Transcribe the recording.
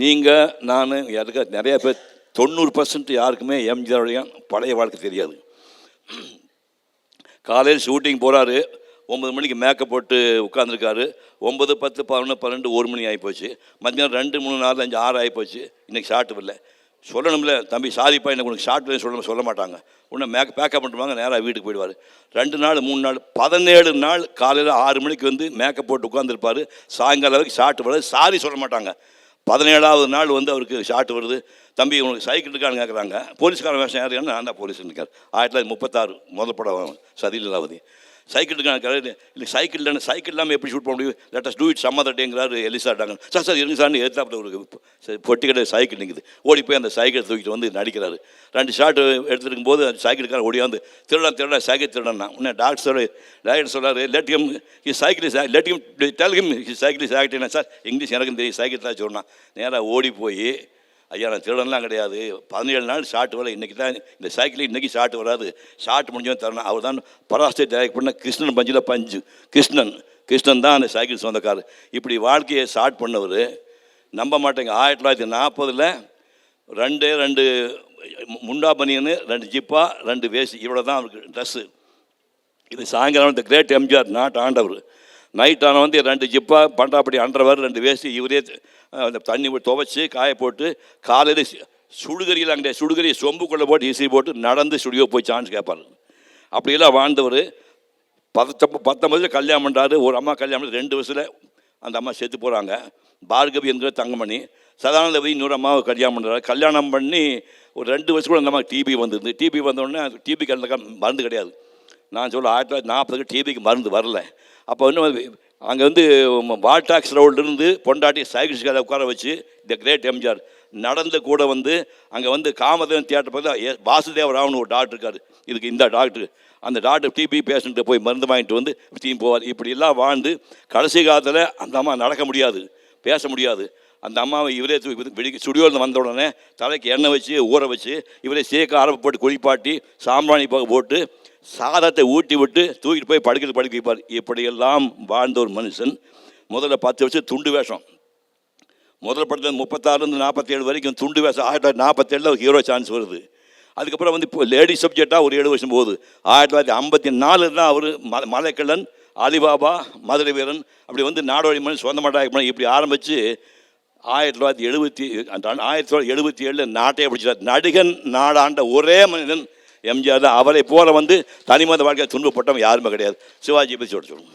நீங்கள் நான் யாருக்கா நிறைய பேர் 90% யாருக்குமே எம்ஜிஆருடைய பழைய வாழ்க்கை தெரியாது. காலையில் ஷூட்டிங் போகிறாரு, 9 மணிக்கு மேக்கப் போட்டு உட்காந்துருக்காரு. 9, 10, 11, 12, 1 மணி ஆகிப்போச்சு. மத்தியானம் 2, 3, 4, 5, 6 ஆகிப்போச்சு. இன்றைக்கி ஷார்ட் இல்லை. சொல்லணும்ல, தம்பி சாரிப்பா எனக்கு உனக்கு ஷார்ட் இல்லை சொல்ல மாட்டாங்க. உன்னை பேக்கப் பண்ணுவாங்க, நேராக வீட்டுக்கு போயிடுவார். 2 நாள் 3 நாள் 17 நாள் காலையில் 6 மணிக்கு வந்து மேக்கப் போட்டு உட்காந்துருப்பார். சாயங்காலம் வரைக்கும் ஷார்ட் வருது, சாரி சொல்ல மாட்டாங்க. 17ஆவது நாள் வந்து அவருக்கு ஷார்ட் வருது. தம்பி உனக்கு சைக்கிள் இருக்கான்னு கேட்குறாங்க. போலீஸ்காரன் வேஷம் யார்? நான் தான் போலீஸ் இருக்கார். 1936 முதல் படம் சதிலீலாவதி. சைக்கிள் இருக்கான்னு இல்லை சைக்கிள் இல்லைன்னு சைக்கிள் இல்லாமல் எப்படி ஷூட் பண்ண முடியும்? Let us do it some other டேங்கிறாரு எலிசா டாங்கன். சார் இருங்க சார்னு ஏற்றாப்புல ஒரு பொட்டிக்கிட்ட சைக்கிள் நிற்குது. ஓடி போய் அந்த சைக்கிளை தூக்கிட்டு வந்து நடிக்கிறாரு. 2 ஷாட் எடுத்துட்டு இருக்கும்போது அந்த சைக்கிளுக்கார ஓடியாந்து திருடா சைக்கிள் திருடனா உடனே டாக்டர் சொல்கிறாரு லெட் சைக்கிள் சைக்கிள் ஆகிட்டேன்னா சார் இங்கிலீஷ் எனக்கு தெரியும் சைக்கிள் தான் சொன்னான். நேராக ஓடி போய் ஐயா நான் திருடன்லாம் கிடையாது, 17 நாள் ஷார்ட் வரல, இன்றைக்கி தான் இந்த சைக்கிள் இன்றைக்கி ஷார்ட் வராது, ஷார்ட் முடிஞ்சவன் தரணும். அவர் தான் பராஸ்தே டைரக்ட் பண்ண கிருஷ்ணன் பஞ்சில் பஞ்சு கிருஷ்ணன் தான் அந்த சைக்கிள் சொந்தக்கார். இப்படி வாழ்க்கையை ஸ்டார்ட் பண்ணவர் நம்ப மாட்டேங்க. 1940 2 முண்டா பனியனு, 2 ஜிப்பா, 2 வேஷ்டி, இவ்வளோ தான் அவருக்கு ட்ரெஸ்ஸு. இது சாயங்காலம் இந்த கிரேட் எம்ஜிஆர் நாட் ஆண்டவர். நைட் ஆனால் வந்து 2 ஜிப்பா பண்டாப்படி அண்டர்வர், 2 வேஷ்டி இவரே அந்த தண்ணி துவைச்சி காய போட்டு காலையில் சுடுகரியில் அங்கே சுடுகரியை சொம்புக்குள்ளே போட்டு இசை போட்டு நடந்து ஸ்டுடியோ போய் சான்ஸ் கேட்பார். அப்படியெல்லாம் வாழ்ந்தவர் 19 கல்யாணம் பண்ணுறாரு. ஒரு அம்மா கல்யாணம் 2 வயசில் அந்த அம்மா செத்து போகிறாங்க. பார்கவி என்கிற தங்கமணி. சதானந்தவதி இன்னொரு அம்மாவை கல்யாணம் பண்ணுறாரு. கல்யாணம் பண்ணி ஒரு 2 வருஷம் கூட அந்த அம்மா டிபி வந்துருந்து. டிபி வந்தோடனே டிபிக்கு அந்த மருந்து கிடையாது. நான் சொல்ல 1940 டிபிக்கு மருந்து வரல. அப்போ இன்னும் அங்கே வந்து வால்டாக்ஸ் ரோட்லேருந்து பொண்டாட்டி சைக்கிள்ஸ்காரை உட்கார வச்சு இந்த கிரேட் எம்ஜிஆர் நடந்து கூட வந்து அங்கே வந்து காமதேவன் தியேட்டர் பக்கத்தில் வாசுதேவ ராவ்னு ஒரு டாக்டர் இருக்கார். இதுக்கு இந்த டாக்டர், அந்த டாக்டர் டிபி பேஷண்ட்டை போய் மருந்து வாங்கிட்டு வந்து டீம் போவார். இப்படிலாம் வாழ்ந்து கடைசி காலத்தில் அந்த அம்மா நடக்க முடியாது, பேச முடியாது. அந்த அம்மாவை இவரே ஸ்டுடியோவில் வந்த உடனே தலைக்கு எண்ணெய் வச்சு ஊற வச்சு இவரே சேக்க ஆரம்ப போட்டு குளிப்பாட்டி சாம்பிராணி போட்டு சாதத்தை ஊட்டி விட்டு தூக்கிட்டு போய் படுக்க வைப்பார். இப்படியெல்லாம் வாழ்ந்த ஒரு மனுஷன் முதல்ல 10 வருஷம் துண்டு வேஷம். முதல் படத்தில் 36 47 வரைக்கும் துண்டு வேஷம். 1947 ஹீரோ சான்ஸ் வருது. அதுக்கப்புறம் வந்து இப்போ லேடி சப்ஜெக்டாக ஒரு 7 வருஷம் போகுது. 1954 தான் அவர் மலைக்கல்லன், அலிபாபா, மதுரை வீரன், அப்படி வந்து நாடோடி மணி சொந்தமாட்டாக இப்படி ஆரம்பித்து 1977 நாட்டையே பிடிச்சார். நடிகன் நாடாண்ட ஒரே மனிதன் எம்ஜிஆர் தான். அவரை போல வந்து தனிமத வாழ்க்கையை துன்பப்பட்டவன் யாருமே கிடையாது. சிவாஜி பற்றி சொல்லுவோம்.